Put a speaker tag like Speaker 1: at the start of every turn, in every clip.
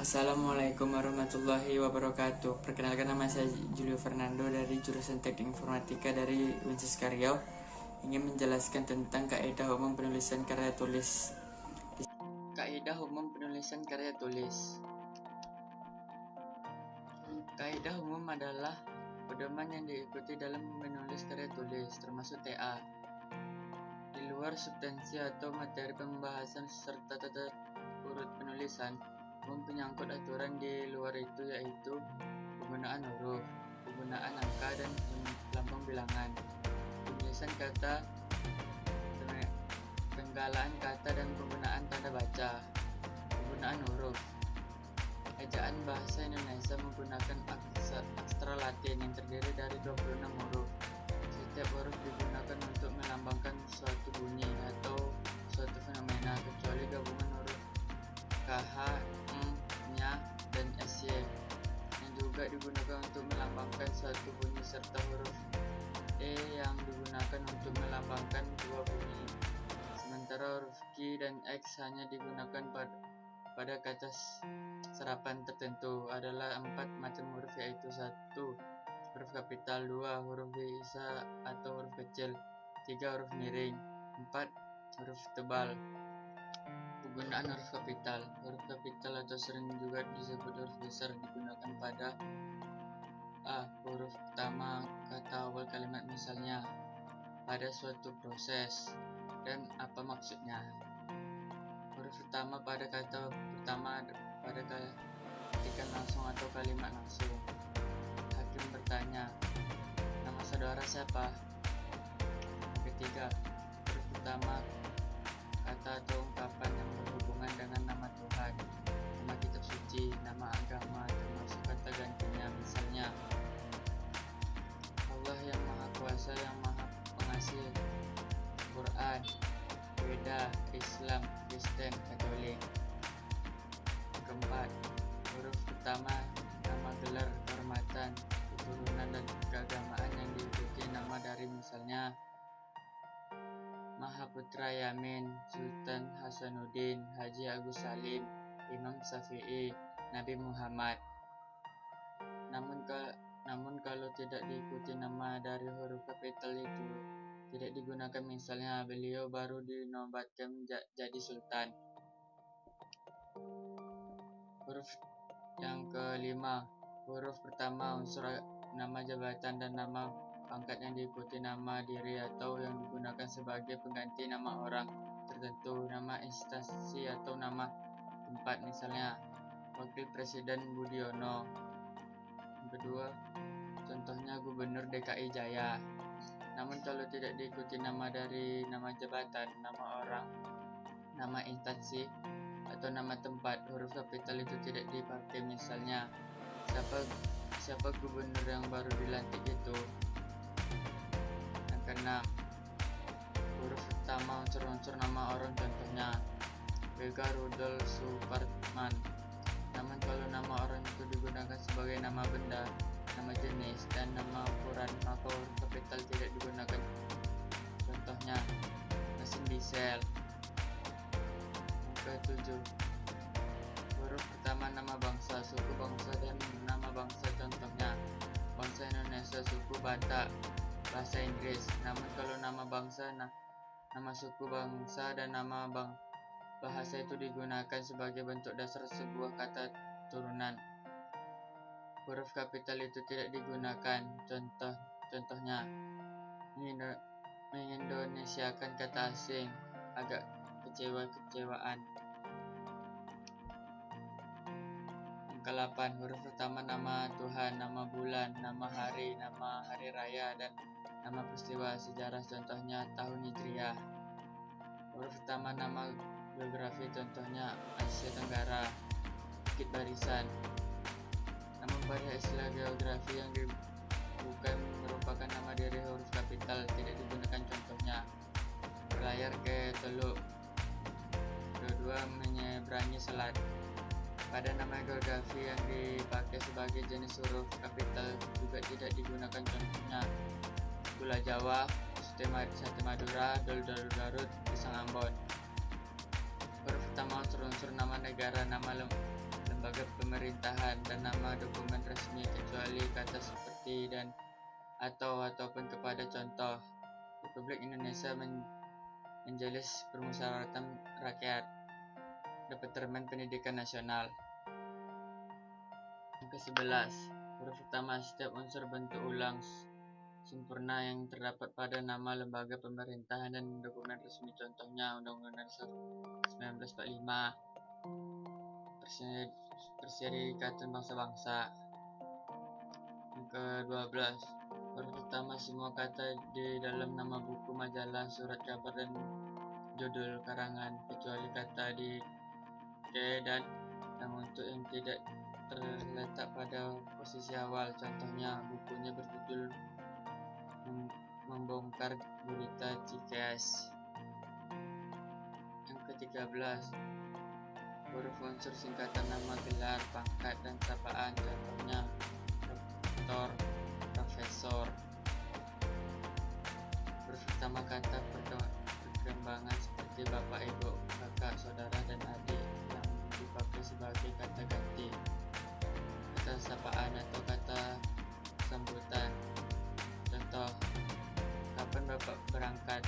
Speaker 1: Assalamualaikum warahmatullahi wabarakatuh. Perkenalkan, nama saya Julio Fernando dari jurusan Teknik Informatika dari Winchester Riau. Ingin menjelaskan tentang kaidah umum penulisan karya tulis. Kaidah umum penulisan karya tulis. Kaidah umum adalah pedoman yang diikuti dalam menulis karya tulis, termasuk TA. Di luar substansi atau materi pembahasan serta tata urut penulisan, penyangkut aturan di luar itu yaitu penggunaan huruf, penggunaan angka dan lambang bilangan, penulisan kata, penggalaan kata dan penggunaan tanda baca, penggunaan huruf. Ejaan bahasa Indonesia menggunakan aksara Latin yang terdiri dari 26 huruf. Setiap huruf digunakan untuk melambangkan suatu bunyi atau suatu fenomena, kecuali gabungan huruf KH, nya, dan SY yang juga digunakan untuk melambangkan suatu bunyi serta huruf E yang digunakan untuk melambangkan dua bunyi. Sementara huruf Q dan X hanya digunakan pada kata serapan tertentu. Adalah 4 macam huruf, yaitu 1. Huruf kapital, 2. Huruf biasa atau huruf kecil, 3. Huruf miring, 4. Huruf tebal. Penggunaan huruf kapital. Huruf kapital atau sering juga disebut huruf besar digunakan pada A. Huruf pertama kata awal kalimat, misalnya pada suatu proses, dan apa maksudnya. Huruf pertama pada kata pertama pada ketikan langsung atau kalimat langsung. Hakim bertanya, nama saudara siapa? Ketiga, huruf pertama kata atau ungkapan yang berhubungan dengan nama Tuhan, nama kitab suci, nama agama, termasuk kata gantinya, misalnya Allah yang Maha Kuasa, yang Maha Pengasih, Quran, Weda, Islam, Kristen, Katolik. Keempat, huruf pertama nama gelar, kehormatan, keturunan, dan keagamaan yang diikuti nama dari, misalnya Mahaputra Yamin, Sultan Hasanuddin, Haji Agus Salim, Imam Syafi'i, Nabi Muhammad. Namun kalau tidak diikuti nama dari huruf kapital itu tidak digunakan, misalnya beliau baru dinobatkan jadi sultan. Huruf yang kelima, huruf pertama unsur nama jabatan dan nama pangkat yang diikuti nama diri atau yang digunakan sebagai pengganti nama orang tertentu, nama instansi atau nama tempat, misalnya Wakil Presiden Budiono. Yang kedua, contohnya Gubernur DKI Jaya. Namun kalau tidak diikuti nama dari nama jabatan, nama orang, nama instansi, atau nama tempat, huruf kapital itu tidak dipakai, misalnya siapa gubernur yang baru dilantik itu. Yang keenam, huruf pertama unsur-unsur nama orang, contohnya Vega Rudolf Suparman. Namun kalau nama orang itu digunakan sebagai nama benda, nama jenis, dan nama ukuran, maka huruf kapital tidak digunakan. Contohnya mesin diesel. Yang ketujuh, huruf pertama nama bangsa, suku bangsa, dan nama bangsa, contohnya bangsa Indonesia, suku Batak, bahasa Inggris. Namun kalau nama bangsa, nama suku bangsa, dan nama bahasa itu digunakan sebagai bentuk dasar sebuah kata turunan, huruf kapital itu tidak digunakan. Contohnya mengindonesiakan kata asing, agak kecewaan. Yang ke-8, huruf pertama nama Tuhan, nama bulan, nama hari raya, dan nama peristiwa sejarah, contohnya tahun Hijriah. Huruf pertama nama geografi, contohnya Asia Tenggara, Bukit Barisan. Namun pada istilah geografi yang bukan merupakan nama dari huruf kapital tidak digunakan, contohnya berlayar ke Teluk, kedua menyeberangi selat. Pada nama geografi yang dipakai sebagai jenis huruf kapital juga tidak digunakan, contohnya Gula Jawa, Sate Madura, Dol-dol Garut, Pisang Ambon. Huruf pertama unsur-unsur nama negara, nama lembaga pemerintahan, dan nama dokumen resmi kecuali kata seperti dan ataupun kepada. Contoh, Republik Indonesia Majelis Permusyawaratan Rakyat, Departemen Pendidikan Nasional. Yang ke-11, huruf utama setiap unsur bentuk ulang sempurna yang terdapat pada nama lembaga pemerintahan dan dokumen resmi. Contohnya Undang-Undang 1945, Perserikatan Bangsa-Bangsa. Yang ke-12, huruf utama semua kata di dalam nama buku, majalah, surat kabar, dan judul karangan, kecuali kata di dan yang untuk yang tidak terletak pada posisi awal. Contohnya, bukunya berjudul Membongkar Gurita Cikeas. Yang ke-13, huruf unsur singkatan nama, gelar, pangkat, dan sapaan. Contohnya doktor, profesor. Huruf utama kata perkembangan seperti bapak, ibu, kakak, saudara, dan adik yang dipakai sebagai kata ganti. Kata sapaan atau kata sambutan. Contoh, kapan bapak berangkat?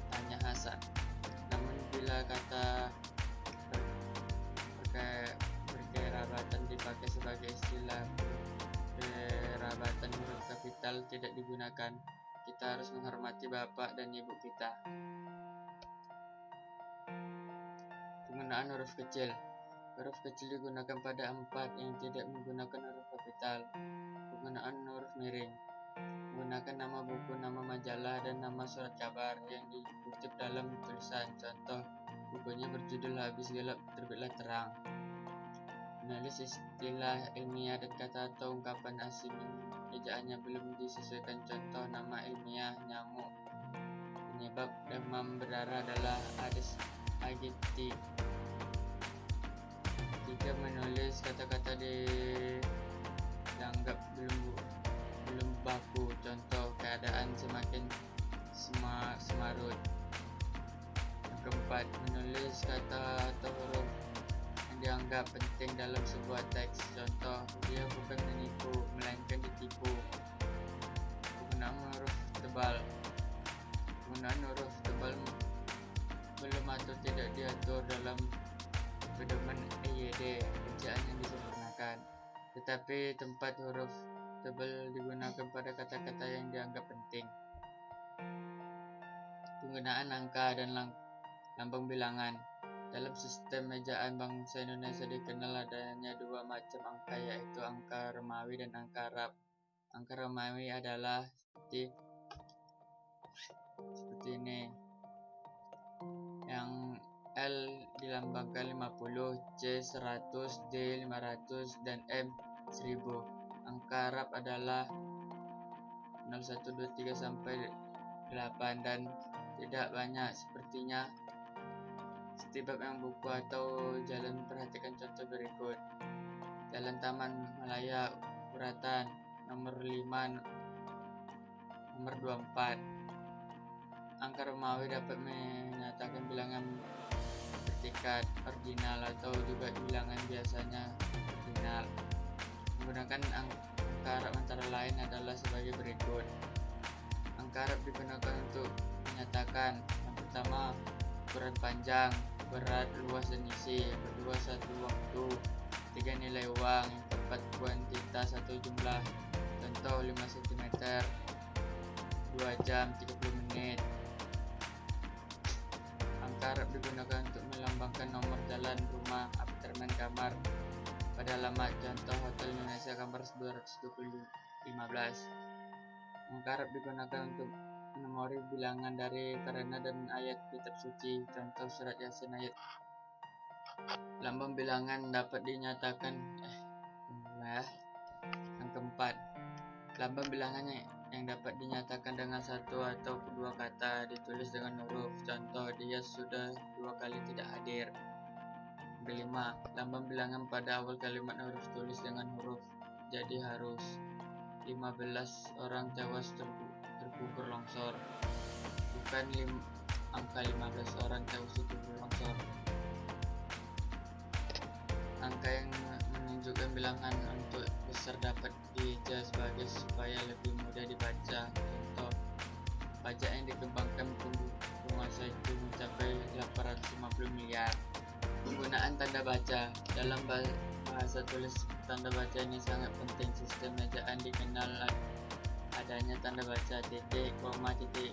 Speaker 1: Tanya Hasan. Namun bila kata berkerabatan dipakai sebagai istilah kerabatan huruf kapital tidak digunakan. Kita harus menghormati bapak dan ibu kita. Penggunaan huruf kecil. Huruf kecil digunakan pada 4 yang tidak menggunakan huruf kapital. Penggunaan huruf miring. Menggunakan nama buku, nama majalah, dan nama surat kabar yang dikutip dalam tulisan. Contoh, bukunya berjudul Habis Gelap Terbitlah Terang. Menulis istilah ilmiah dan kata atau ungkapan asing yang ejaannya belum disesuaikan. Contoh, nama ilmiah nyamuk penyebab demam berdarah adalah Aedes aegypti. 3. Menulis kata-kata dianggap belum baku. Contoh, keadaan semakin semarut. Yang ke-4, menulis kata atau huruf yang dianggap penting dalam sebuah teks. Contoh, dia bukan menipu, melainkan ditipu. Penggunaan huruf tebal. Penggunaan huruf tebal belum atau tidak diatur dalam pedoman EYD, ejaan yang disempurnakan. Tetapi tempat huruf tebal digunakan pada kata-kata yang dianggap penting. Penggunaan angka dan lambang bilangan. Dalam sistem ejaan bangsa Indonesia dikenal adanya 2 macam angka, yaitu angka Romawi dan angka Arab. Angka Romawi adalah seperti ini. Yang L dilambangkan 50, C 100, D 500, dan M 1000. Angka Arab adalah 0, 1, 2, 3 sampai 8 dan tidak banyak sepertinya. Setibap yang buku atau jalan, perhatikan contoh berikut. Jalan Taman Malaya, Uratan nomor 5, nomor 24. Angka Romawi dapat menyatakan bilangan bertingkat ordinal atau juga bilangan biasanya ordinal. Menggunakan angka Arab antara lain adalah sebagai berikut. Angka Arab digunakan untuk menyatakan yang pertama ukuran panjang, berat, luas, dan isi. Yang kedua satu waktu. 3 nilai uang. Yang keempat kuantitas atau jumlah. Contoh 5 cm, 2 jam, 30 menit. Angka Arab digunakan untuk melambangkan nomor jalan, rumah, apartemen, kamar. Pada alamat, contoh Hotel Indonesia kamar 215. Angka Arab digunakan untuk memori bilangan dari karena dan ayat kitab suci. Contoh surat Yasin ayat. Lambang bilangan dapat dinyatakan yang keempat, lambang bilangannya yang dapat dinyatakan dengan satu atau kedua kata ditulis dengan huruf. Contoh, dia sudah 2 kali tidak hadir. Kelima, lambang bilangan pada awal kalimat huruf tulis dengan huruf. Jadi harus 15 orang tewas tergugur longsor. Bukan angka 15 orang tewas tergugur longsor. Angka yang menunjukkan bilangan untuk besar dapat dihijau sebagai supaya lebih mudah dibaca. Contoh, pajak yang dikembangkan penguasa itu mencapai 850 miliar. Penggunaan tanda baca dalam bahasa tulis. Tanda baca ini sangat penting. Sistem ejaan dikenal adanya tanda baca titik, koma, titik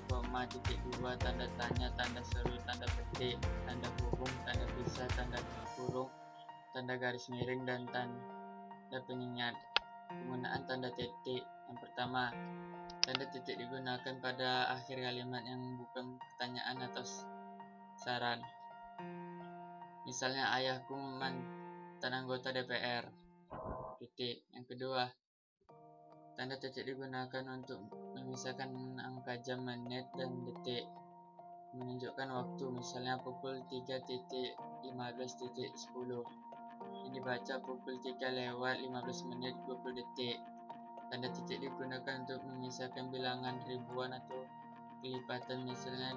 Speaker 1: dua, tanda tanya, tanda seru, tanda petik, tanda hubung, tanda pisah, tanda kurung, tanda garis miring, dan tanda pengingat. Penggunaan tanda titik. Yang pertama, tanda titik digunakan pada akhir kalimat yang bukan pertanyaan atau saran. Misalnya, ayahku mantan anggota DPR. Titik. Yang kedua, tanda titik digunakan untuk memisahkan angka jam, menit, dan detik. Menunjukkan waktu, misalnya pukul 3.15.10. Ini dibaca pukul 3:15:20. Tanda titik digunakan untuk memisahkan bilangan ribuan atau kelipatan, misalnya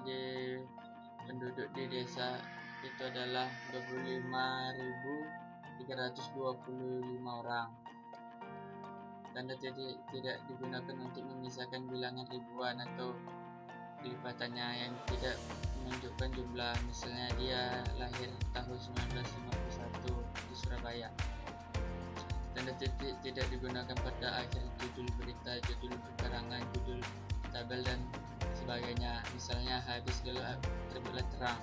Speaker 1: penduduk di desa itu adalah 25.325 orang. Tanda titik tidak digunakan untuk memisahkan bilangan ribuan atau kelipatannya yang tidak menunjukkan jumlah, misalnya dia lahir tahun 1951 di Surabaya. Tanda titik tidak digunakan pada akhir judul berita, judul keterangan, judul tabel, dan sebagainya, misalnya hadis terbitlah terang.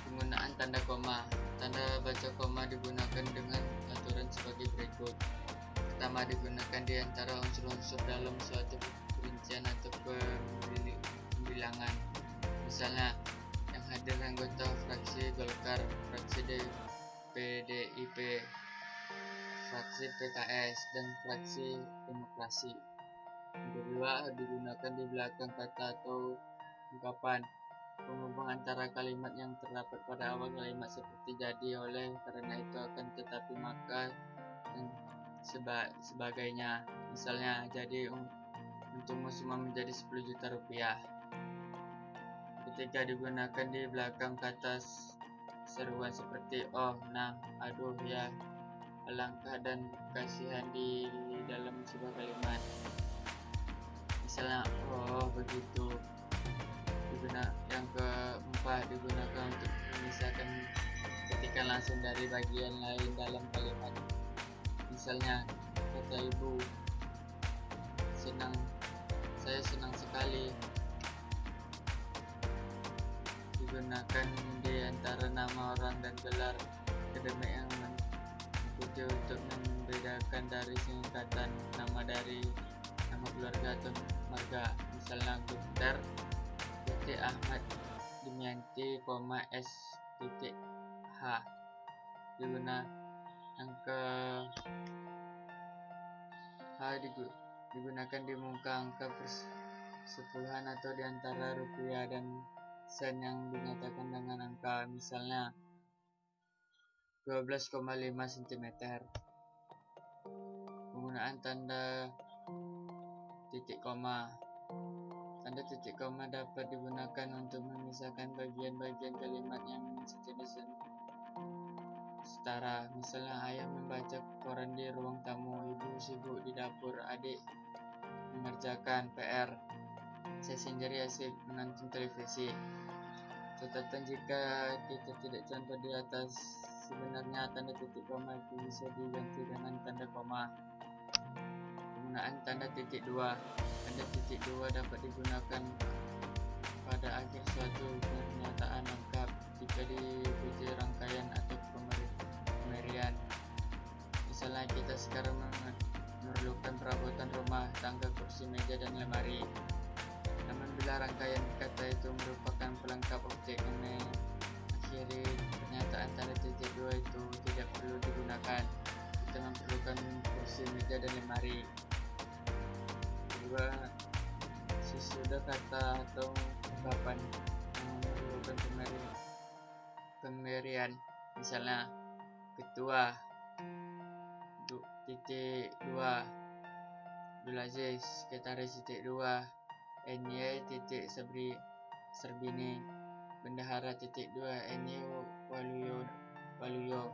Speaker 1: Penggunaan tanda koma. Tanda baca koma digunakan dengan aturan sebagai berikut. Pertama, digunakan di antara unsur-unsur dalam suatu perincian atau pembilangan. Misalnya, yang hadir anggota fraksi Golkar, fraksi PDIP, fraksi PKS, dan fraksi Demokrasi. Yang kedua, digunakan di belakang kata atau ungkapan, penghubung antara kalimat yang terdapat pada awal kalimat, seperti jadi, oleh, karena itu, akan, tetapi, maka, dan sebagainya. Misalnya, jadi untukmu semua menjadi 10 juta rupiah. Ketiga, digunakan di belakang kata seruan seperti oh, nah, aduh, ya, alangkah, dan kasihan di dalam sebuah kalimat. Misalnya, oh begitu. Yang keempat, digunakan untuk memisahkan ketikan langsung dari bagian lain dalam kalimat. Misalnya, kata ibu, saya senang sekali. Digunakan di antara nama orang dan gelar akademik yang mengikuti untuk membedakan dari singkatan nama dari nama keluarga atau marga. Misalnya, Dr. Ahmad Dimianti, S. H. Digunakan di muka angka persepuluhan atau di antara rupiah dan sen yang dinyatakan dengan angka, misalnya 12,5 cm. Penggunaan tanda titik koma. Tanda titik koma dapat digunakan untuk memisahkan bagian-bagian kalimat yang sejenis dan setara. Misalnya, ayah membaca koran di ruang tamu, ibu sibuk di dapur, adik mengerjakan PR, saya sendiri asik menonton televisi. Catatan, jika kita tidak contoh di atas, sebenarnya tanda titik koma itu bisa diganti dengan tanda koma. Penggunaan tanda titik dua. Tanda titik dua dapat digunakan pada akhir suatu pernyataan lengkap jika diikuti rangkaian atau pemberian. Misalnya, kita sekarang memerlukan perabotan rumah tangga, kursi, meja, dan lemari. Namun, bila rangkaian kata itu merupakan pelengkap objek yang mengakhiri pernyataan, tanda titik dua itu tidak perlu digunakan. Kita memerlukan kursi, meja, dan lemari. Kedua, sesudah kata atau ungkapan yang memerlukan pemberian. Misalnya, ketua, titik dua, Abdul Aziz, sekretaris, titik dua, NY titik Serbini, bendahara, titik dua, NY Waluyo,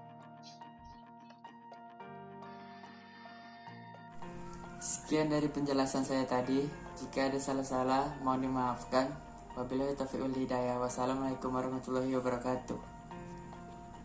Speaker 1: Sekian dari penjelasan saya tadi. Jika ada salah-salah, mohon dimaafkan. Wabillahi taufiq wal hidayah. Wassalamualaikum warahmatullahi wabarakatuh.